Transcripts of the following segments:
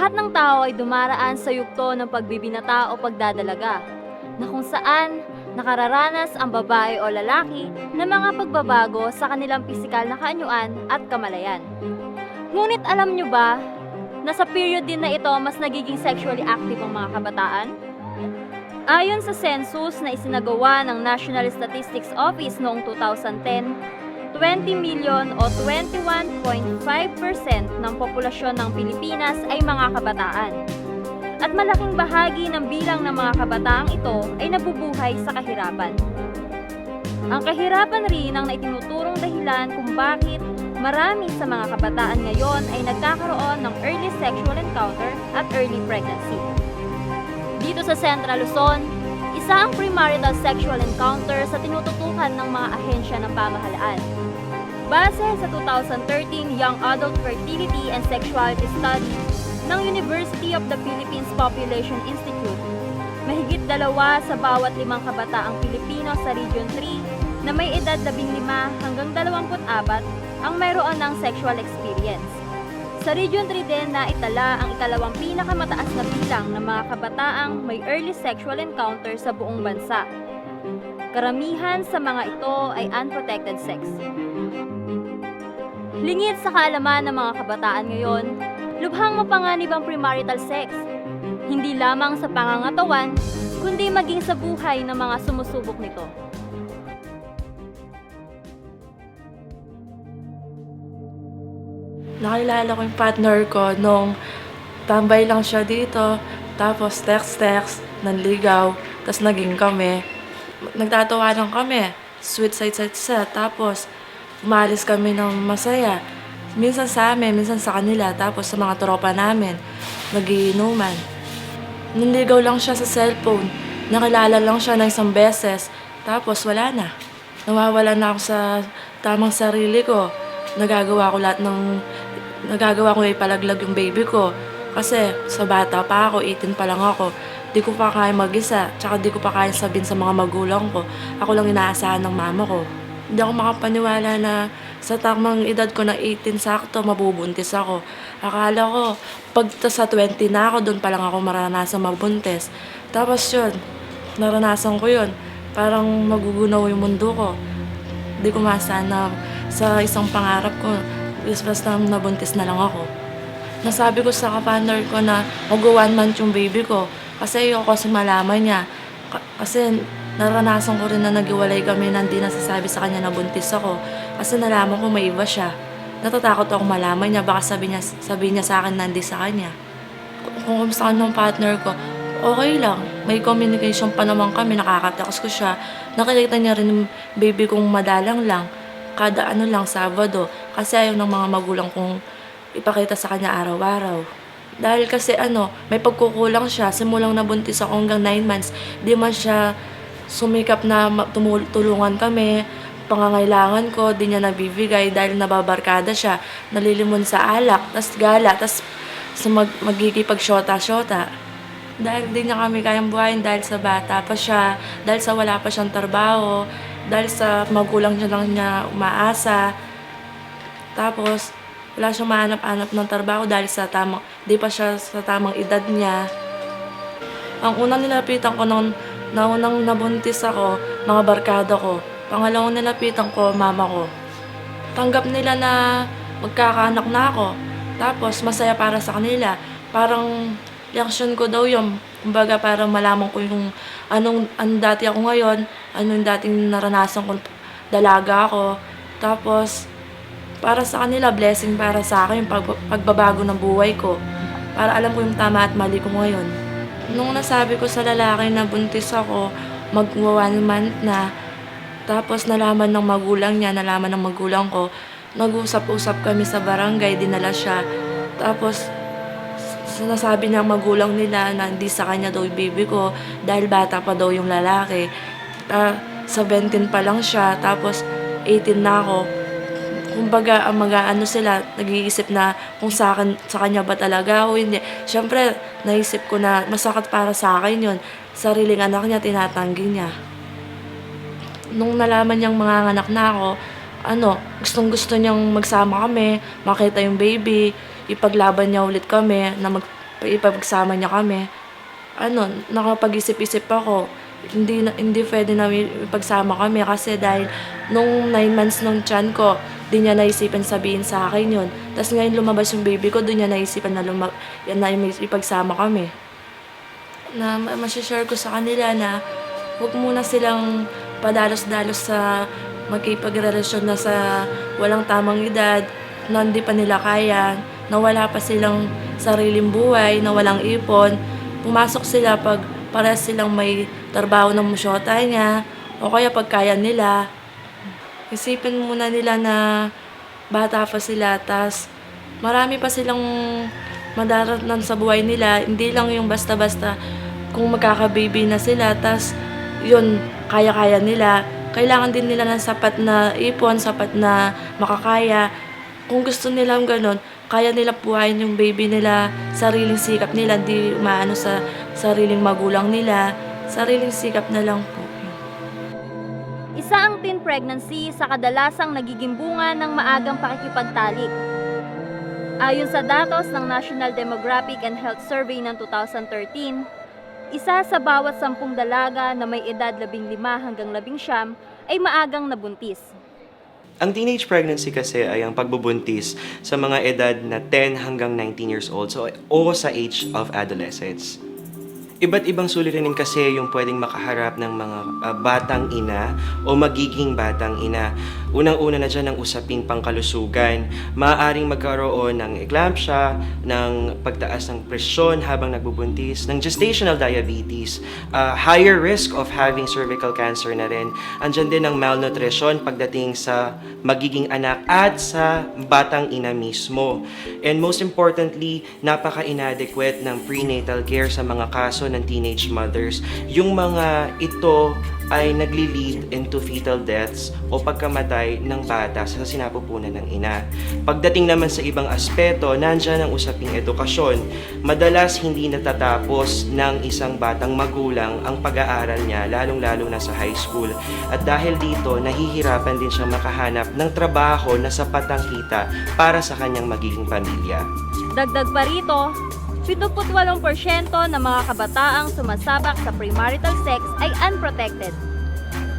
Lahat ng tao ay dumaraan sa yugto ng pagbibinata o pagdadalaga, na kung saan nakararanas ang babae o lalaki ng mga pagbabago sa kanilang pisikal na kaanyuan at kamalayan. Ngunit alam nyo ba na sa period din na ito mas nagiging sexually active ang mga kabataan? Ayon sa census na isinagawa ng National Statistics Office noong 2010, 20 million o 21.5% ng populasyon ng Pilipinas ay mga kabataan. At malaking bahagi ng bilang ng mga kabataang ito ay nabubuhay sa kahirapan. Ang kahirapan rin ang naitinuturong dahilan kung bakit marami sa mga kabataan ngayon ay nagkakaroon ng early sexual encounter at early pregnancy. Dito sa Central Luzon, isa ang premarital sexual encounter sa tinututukan ng mga ahensya ng pamahalaan. Base sa 2013 Young Adult Fertility and Sexuality Study ng University of the Philippines Population Institute, mahigit 2 sa bawat 5 kabataang Pilipino sa Region 3 na may edad 15 hanggang 24 ang mayroon ng sexual experience. Sa Region 3 din na itala ang ikalawang pinakamataas na bilang ng mga kabataang may early sexual encounter sa buong bansa. Karamihan sa mga ito ay unprotected sex. Lingid sa kaalaman ng mga kabataan ngayon, lubhang mapanganib ang premarital sex. Hindi lamang sa pangangatawan, kundi maging sa buhay ng mga sumusubok nito. Nakilala ko yung partner ko nung tambay lang siya dito, tapos text, nanligaw, tapos naging kami. Nagtatawanan kami, sweet side, tapos umalis kami ng masaya. Minsan sa amin, minsan sa kanila, tapos sa mga tropa namin, nagiinuman. Nanligaw lang siya sa cellphone, nakilala lang siya ng isang beses, tapos wala na. Nawawala na ako sa tamang sarili ko. Nagagawa ko ipalaglag yung baby ko. Kasi sa bata pa ako, 18 pa lang ako. Di ko pa kaya mag-isa, tsaka di ko pa kaya sabihin sa mga magulang ko. Ako lang inaasahan ng mama ko. Hindi ako makapaniwala na sa tamang edad ko na 18 sakto, mabubuntis ako. Akala ko, pag sa 20 na ako, doon pa lang ako maranasan mabuntis. Tapos yun, naranasan ko yun. Parang magugunaw yung mundo ko. Di ko maasahan na sa isang pangarap ko, basta nabuntis na lang ako. Nasabi ko sa kapartner ko na mag-1 month yung baby ko. Kasi ayoko kasi malaman niya. Kasi naranasan ko rin na naghiwalay kami na hindi nasasabi sa kanya na buntis ako. Kasi nalaman ko may iba siya. Natatakot ako malaman niya. Baka sabi niya sa akin na hindi sa kanya. Kung kumusta ng partner ko, okay lang. May communication pa naman kami. Nakakatakas ko siya. Nakikita niya rin yung baby kong madalang lang. Kada Sabado. Kasi ayaw ng mga magulang kong ipakita sa kanya araw-araw. Dahil kasi may pagkukulang siya. Simulang nabuntis ako hanggang 9 months. Di man siya sumikap na tulungan kami. Pangangailangan ko, di niya nabibigay dahil nababarkada siya. Nalilimon sa alak, tas gala, tas magkikipag-shota-shota. Dahil di niya kami kayang buhayin dahil sa bata pa siya, dahil sa wala pa siyang trabaho, dahil sa magulang niya lang niya umaasa. Tapos, wala siyang mahanap-hanap ng trabaho dahil di pa siya sa tamang edad niya. Ang unang nilapitan ko naunang nabuntis ako, mga barkada ko. Pangalawang nilapitan ko, mama ko. Tanggap nila na magkakaanak na ako. Tapos, masaya para sa kanila. Parang reaksyon ko daw yun. Kumbaga, parang malaman ko yung anong dati ako ngayon, anong dating naranasan ko, dalaga ako. Tapos, para sa kanila, blessing para sa akin, yung pagbabago ng buhay ko. Para alam ko yung tama at mali ko ngayon. Nung nasabi ko sa lalaki na buntis ako, mag-1 month na, tapos nalaman ng magulang niya, nalaman ng magulang ko, nag-usap-usap kami sa barangay, dinala siya. Tapos, sinasabi niya magulang nila na hindi sa kanya daw yung baby ko dahil bata pa daw yung lalaki. 17 pa lang siya, tapos 18 na ako. Kumbaga, sila, nag-iisip na kung sa kanya ba talaga o hindi. Siyempre, naisip ko na masakit para sa akin yun. Sariling anak niya, tinatanggi niya. Nung nalaman niyang manganganak na ako, gustong-gusto niyang magsama kami, makita yung baby, ipaglaban niya ulit kami, na ipagsama niya kami, nakapag-isip-isip ako, hindi pwede na ipagsama kami kasi dahil nung 9 months ng tiyan ko, di niya naisipan sabihin sa akin yun. Tapos ngayon lumabas yung baby ko, doon niya naisipan na ipagsama kami. Na masishare ko sa kanila na huwag muna silang padalos-dalos sa magkipagrelasyon na sa walang tamang edad, na hindi pa nila kaya, na wala pa silang sariling buhay, na walang ipon. Pumasok sila pag para silang may trabaho ng musyota niya, o kaya pag kaya nila. Isipin muna nila na bata pa sila, tas marami pa silang madaratan sa buhay nila. Hindi lang yung basta-basta kung magkaka-baby na sila, tas yun, kaya-kaya nila. Kailangan din nila ng sapat na ipon, sapat na makakaya. Kung gusto nilang ganun, kaya nila buhayin yung baby nila, sariling sikap nila, di umaano sa sariling magulang nila, sariling sikap na lang po. Isa ang teen pregnancy sa kadalasang nagiging bunga ng maagang pakikipagtalik. Ayon sa datos ng National Demographic and Health Survey ng 2013, isa sa bawat 10 dalaga na may edad 15 hanggang 19 ay maagang nabuntis. Ang teenage pregnancy kasi ay ang pagbubuntis sa mga edad na 10 hanggang 19 years old, o sa age of adolescence. Iba't ibang suliranin kasi yung pwedeng makaharap ng mga batang ina o magiging batang ina. Unang-una na dyan ang usaping pangkalusugan. Maaaring magkaroon ng eclampsia, ng pagtaas ng presyon habang nagbubuntis, ng gestational diabetes, higher risk of having cervical cancer na rin. Andyan din ang malnutrition pagdating sa magiging anak at sa batang ina mismo. And most importantly, napaka-inadequate ng prenatal care sa mga kaso ng teenage mothers. Yung mga ito ay nagli-lead into fetal deaths o pagkamatay ng bata sa sinapupunan ng ina. Pagdating naman sa ibang aspeto, nandyan ang usaping edukasyon. Madalas hindi natatapos ng isang batang magulang ang pag-aaral niya, lalong-lalo na sa high school. At dahil dito, nahihirapan din siya makahanap ng trabaho na sapat ang kita para sa kanyang magiging pamilya. Dagdag pa rito, 78% ng mga kabataang sumasabak sa premarital sex ay unprotected,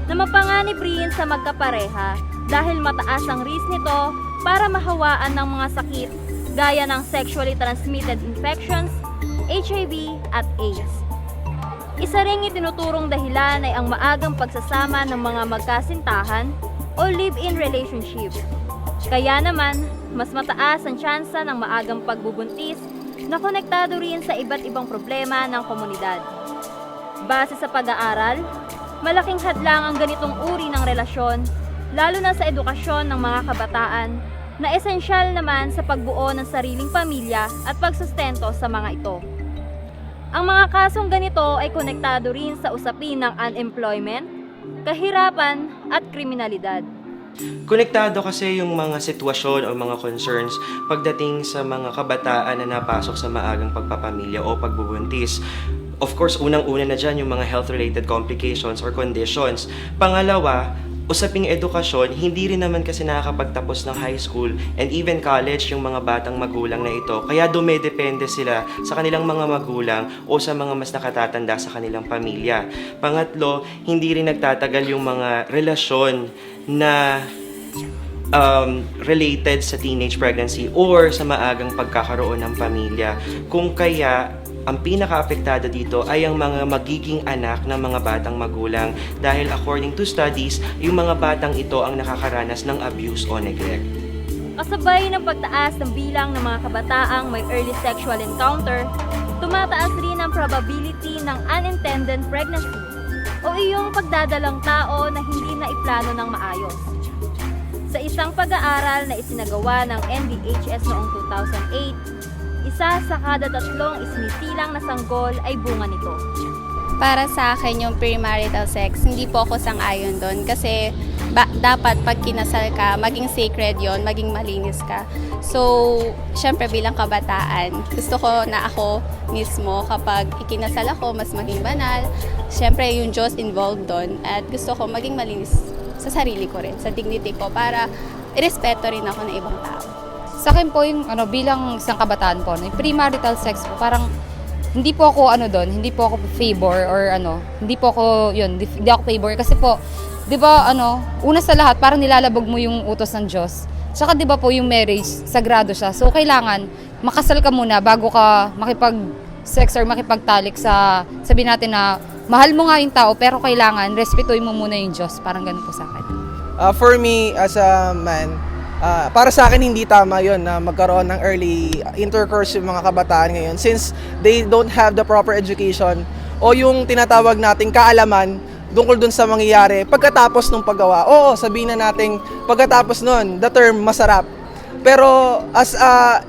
na mapanganib rin sa magkapareha dahil mataas ang risk nito para mahawaan ng mga sakit gaya ng sexually transmitted infections, HIV at AIDS. Isa ring itinuturong dahilan ay ang maagang pagsasama ng mga magkasintahan o live-in relationship. Kaya naman, mas mataas ang tsansa ng maagang pagbubuntis na konektado rin sa iba't ibang problema ng komunidad. Base sa pag-aaral, malaking hadlang ang ganitong uri ng relasyon, lalo na sa edukasyon ng mga kabataan, na esensyal naman sa pagbuo ng sariling pamilya at pagsustento sa mga ito. Ang mga kasong ganito ay konektado rin sa usapin ng unemployment, kahirapan at kriminalidad. Konektado kasi yung mga sitwasyon o mga concerns pagdating sa mga kabataan na napasok sa maagang pagpapamilya o pagbubuntis. Of course, unang-una na dyan yung mga health-related complications or conditions. Pangalawa, usaping edukasyon, hindi rin naman kasi nakakapagtapos ng high school and even college yung mga batang magulang na ito. Kaya dumedepende sila sa kanilang mga magulang o sa mga mas nakatatanda sa kanilang pamilya. Pangatlo, hindi rin nagtatagal yung mga relasyon na related sa teenage pregnancy or sa maagang pagkakaroon ng pamilya. Kung kaya, ang pinaka-apektado dito ay ang mga magiging anak ng mga batang magulang dahil according to studies, yung mga batang ito ang nakakaranas ng abuse o neglect. Kasabay ng pagtaas ng bilang ng mga kabataang may early sexual encounter, tumataas rin ang probability ng unintended pregnancy o iyong pagdadalang tao na hindi na iplano ng maayos. Sa isang pag-aaral na isinagawa ng NDHS noong 2008, isa sa kada 3 isinisilang na sanggol ay bunga nito. Para sa akin yung premarital sex, hindi po ako sang-ayon doon kasi dapat pag kinasal ka, maging sacred yon, maging malinis ka. So, syempre bilang kabataan, gusto ko na ako mismo kapag ikinasal ako, mas maging banal. Syempre yung Diyos involved doon at gusto ko maging malinis sa sarili ko rin, sa dignity ko para irespeto rin ako ng ibang tao. Sa akin po yung bilang isang kabataan po, yung premarital sex po, parang hindi po ako hindi po ako favor or hindi po ako hindi ako favor kasi po 'di ba una sa lahat parang nilalabag mo yung utos ng Diyos. Tsaka 'di ba po yung marriage, sagrado siya. So kailangan makasal ka muna bago ka makipag-sex or makipagtalik sa sabihin natin na mahal mo nga yung tao pero kailangan respetuhin mo muna yung Diyos. Parang ganun po sa akin. For me, as a man, para sa akin hindi tama yon na magkaroon ng early intercourse yung mga kabataan ngayon since they don't have the proper education o yung tinatawag nating kaalaman tungkol dun sa mangyayari pagkatapos ng paggawa. Oo, sabihin na nating pagkatapos nun, the term masarap. Pero as a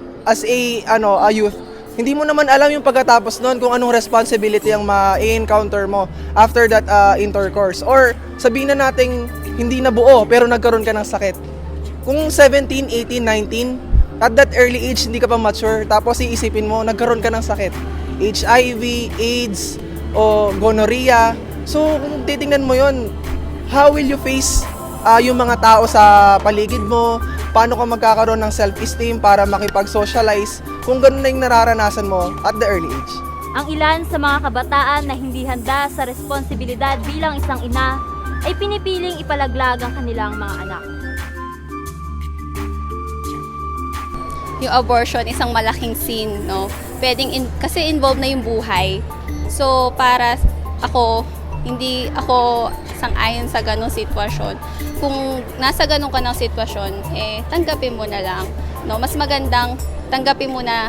youth, hindi mo naman alam yung pagkatapos nun kung anong responsibility ang ma-encounter mo after that intercourse. Or sabihin na nating hindi na buo pero nagkaroon ka ng sakit. Kung 17, 18, 19, at that early age hindi ka pa mature, tapos iisipin mo nagkaroon ka ng sakit. HIV, AIDS, o gonorrhea. So kung titingnan mo yon, how will you face yung mga tao sa paligid mo? Paano ka magkakaroon ng self-esteem para makipag-socialize kung ganun na yung nararanasan mo at the early age? Ang ilan sa mga kabataan na hindi handa sa responsibilidad bilang isang ina ay pinipiling ipalaglag ang kanilang mga anak. Yung abortion, isang malaking sin, no? Kasi involved na yung buhay. So, para ako, hindi ako sang-ayon sa ganong sitwasyon. Kung nasa ganon ka ng sitwasyon, tanggapin mo na lang, no? Mas magandang tanggapin mo na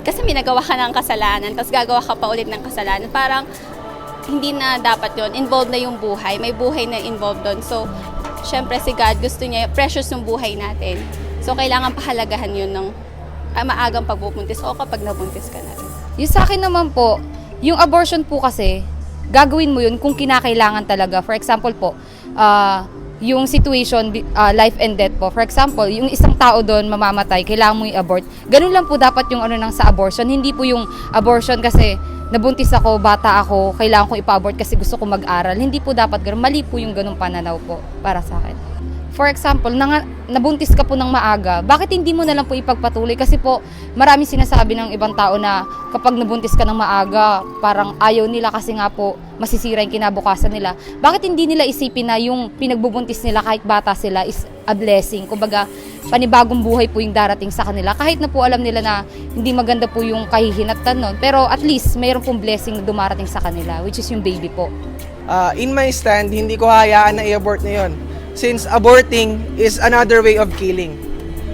kasi may nagawa ka ng kasalanan, tapos gagawa ka pa ulit ng kasalanan. Parang hindi na dapat yon. Involved na yung buhay. May buhay na involved doon. So, syempre si God gusto niya, precious yung buhay natin. So, kailangan pahalagahan yun ng maagang pagbubuntis o kapag nabuntis ka na rin. Yung sa akin naman po, yung abortion po kasi, gagawin mo yun kung kinakailangan talaga. For example po, yung situation, life and death po. For example, yung isang tao doon mamamatay, kailangan mo i-abort. Ganun lang po dapat yung nang sa abortion. Hindi po yung abortion kasi nabuntis ako, bata ako, kailangan kong ipa-abort kasi gusto ko mag-aral. Hindi po dapat ganun. Mali po yung ganung pananaw po para sa akin. For example, nabuntis ka po ng maaga, bakit hindi mo na lang po ipagpatuloy? Kasi po, maraming sinasabi ng ibang tao na kapag nabuntis ka ng maaga, parang ayaw nila kasi nga po masisira yung kinabukasan nila. Bakit hindi nila isipin na yung pinagbubuntis nila kahit bata sila is a blessing? Kumbaga, panibagong buhay po yung darating sa kanila. Kahit na po alam nila na hindi maganda po yung kahihinatnan nun, pero at least mayroon pong blessing na dumarating sa kanila, which is yung baby po. In my stand, hindi ko hayaan na i-abort na yun. Since aborting is another way of killing.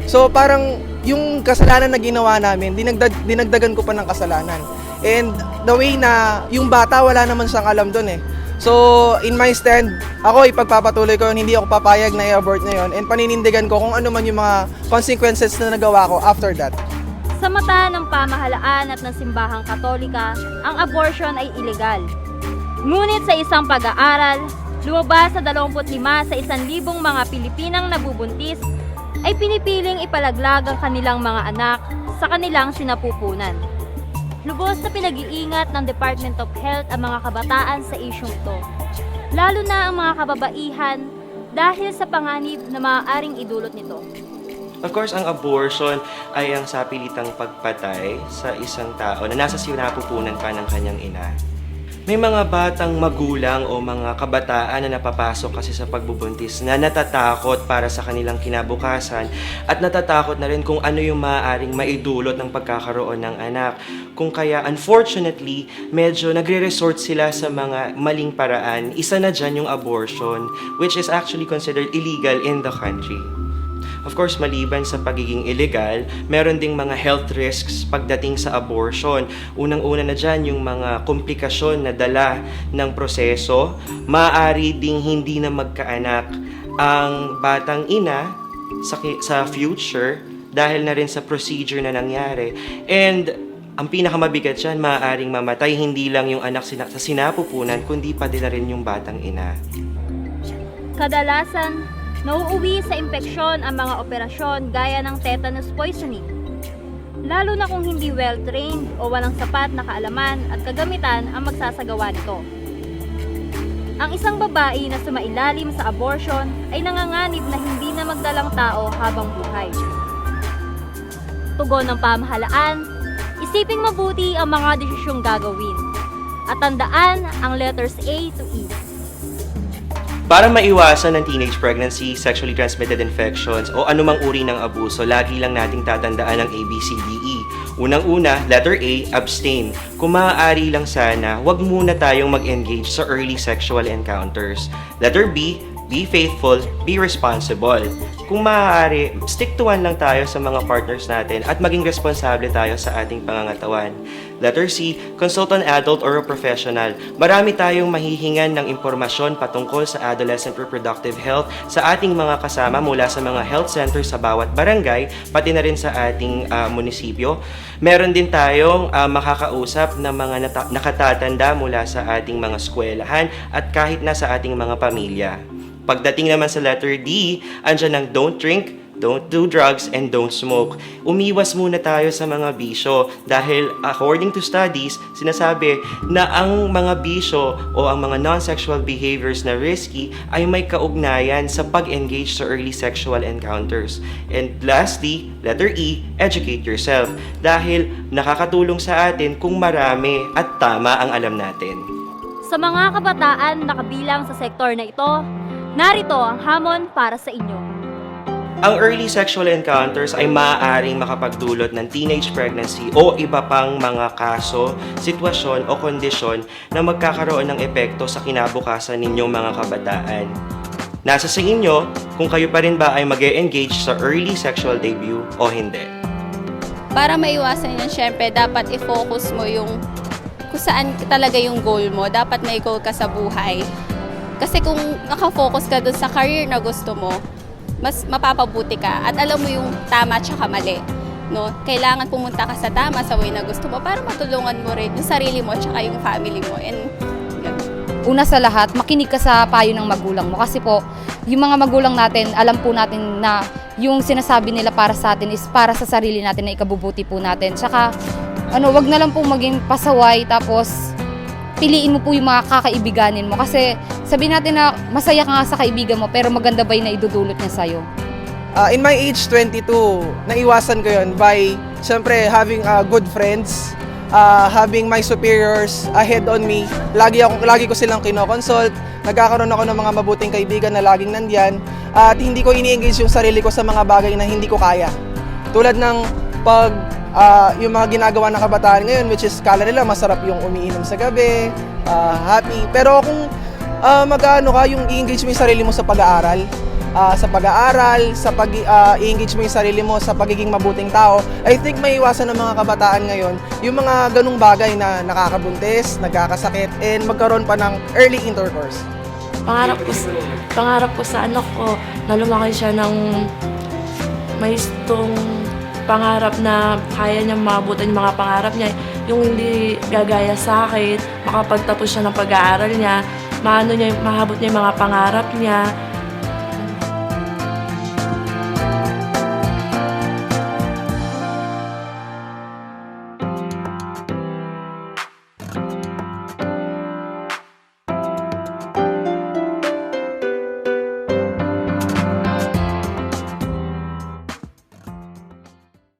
So parang yung kasalanan na ginawa namin, dinagdagan ko pa ng kasalanan. And the way na yung bata wala naman siyang alam doon eh. So in my stand, ako ipagpapatuloy ko yun, hindi ako papayag na i-abort na yun. And paninindigan ko kung ano man yung mga consequences na nagawa ko after that. Sa mata ng pamahalaan at ng simbahang Katolika, ang abortion ay illegal. Ngunit sa isang pag-aaral, lumabas sa 25 sa 1,000 mga Pilipinang nabubuntis ay pinipiling ipalaglag ang kanilang mga anak sa kanilang sinapupunan. Lubos na pinag-iingat ng Department of Health ang mga kabataan sa isyung ito, lalo na ang mga kababaihan dahil sa panganib na maaaring idulot nito. Of course, ang abortion ay ang sapilitang pagpatay sa isang tao na nasa sinapupunan pa ng kanyang ina. May mga batang magulang o mga kabataan na napapasok kasi sa pagbubuntis na natatakot para sa kanilang kinabukasan at natatakot na rin kung ano yung maaaring maidulot ng pagkakaroon ng anak. Kung kaya, unfortunately, medyo nagre-resort sila sa mga maling paraan. Isa na dyan yung abortion, which is actually considered illegal in the country. Of course, maliban sa pagiging illegal, meron ding mga health risks pagdating sa abortion. Unang-una na dyan yung mga komplikasyon na dala ng proseso. Maaari ding hindi na magkaanak ang batang ina sa future dahil na rin sa procedure na nangyari. And ang pinakamabigat dyan, maaaring mamatay hindi lang yung anak sa sinapupunan, kundi pati na rin yung batang ina. Kadalasan, nauuwi sa impeksyon ang mga operasyon gaya ng tetanus poisoning. Lalo na kung hindi well-trained o walang sapat na kaalaman at kagamitan ang magsasagawa nito. Ang isang babae na sumailalim sa abortion ay nanganganib na hindi na magdalang tao habang buhay. tugon ng pamahalaan, isiping mabuti ang mga desisyong gagawin. At tandaan ang letters A to E. Para maiwasan ng teenage pregnancy, sexually transmitted infections o anumang uri ng abuso, lagi lang nating tatandaan ang ABCDE. Unang-una, letter A, abstain. Kung maaari lang sana, wag muna tayong mag-engage sa early sexual encounters. Letter B, be faithful, be responsible. Kung maaari, stick to one lang tayo sa mga partners natin at maging responsable tayo sa ating pangangatawan. Letter C, consult an adult or a professional. Marami tayong mahihingan ng impormasyon patungkol sa adolescent reproductive health sa ating mga kasama mula sa mga health centers sa bawat barangay, pati na rin sa ating munisipyo. Meron din tayong makakausap ng mga nakatatanda mula sa ating mga eskwelahan at kahit na sa ating mga pamilya. Pagdating naman sa letter D, andyan ang don't drink, don't do drugs, and don't smoke. Umiwas muna tayo sa mga bisyo dahil according to studies, sinasabi na ang mga bisyo o ang mga non-sexual behaviors na risky ay may kaugnayan sa pag-engage sa early sexual encounters. And lastly, letter E, educate yourself dahil nakakatulong sa atin kung marami at tama ang alam natin. Sa mga kabataan na kabilang sa sektor na ito, narito ang hamon para sa inyo. Ang early sexual encounters ay maaaring makapagdulot ng teenage pregnancy o iba pang mga kaso, sitwasyon o kondisyon na magkakaroon ng epekto sa kinabukasan ninyong mga kabataan. Nasa sa inyo kung kayo pa rin ba ay mag-e-engage sa early sexual debut o hindi. Para maiwasan yan, syempre, dapat i-focus mo yung kung saan talaga yung goal mo. Dapat may goal ka sa buhay. Kasi kung nakafocus ka dun sa career na gusto mo, mas mapapabuti ka at alam mo yung tama at mali. No? Kailangan pumunta ka sa tama sa way na gusto mo para matulungan mo rin yung sarili mo at yung family mo. And yun. Una sa lahat, makinig ka sa payo ng magulang mo. Kasi po, yung mga magulang natin, alam po natin na yung sinasabi nila para sa atin is para sa sarili natin na ikabubuti po natin. Tsaka, wag na lang po maging pasaway tapos piliin mo po yung mga kakaibiganin mo. Kasi sabihin natin na masaya ka nga sa kaibigan mo pero maganda ba yung naidudulot niya sa'yo? In my age 22, naiwasan ko yun by, syempre, having good friends, having my superiors ahead on me. Lagi ko silang kinoconsult, nagkakaroon ako ng mga mabuting kaibigan na laging nandyan, at hindi ko ini-engage yung sarili ko sa mga bagay na hindi ko kaya. Tulad ng yung mga ginagawa ng kabataan ngayon, which is kala nila masarap yung umiinom sa gabi, happy. Pero kung yung i-engage mo yung sarili mo sa pag-aaral, i-engage mo yung sarili mo sa pagiging mabuting tao, I think may iwasan ng mga kabataan ngayon yung mga ganung bagay na nakakabuntis, nagkakasakit, and magkaroon pa ng early intercourse. Pangarap ko sa anak ko na lumaki siya ng may pangarap na kaya niya maabutan yung mga pangarap niya, yung hindi gagaya sa akin, makapagtapos siya ng pag-aaral niya, mahabot niya yung mga pangarap niya,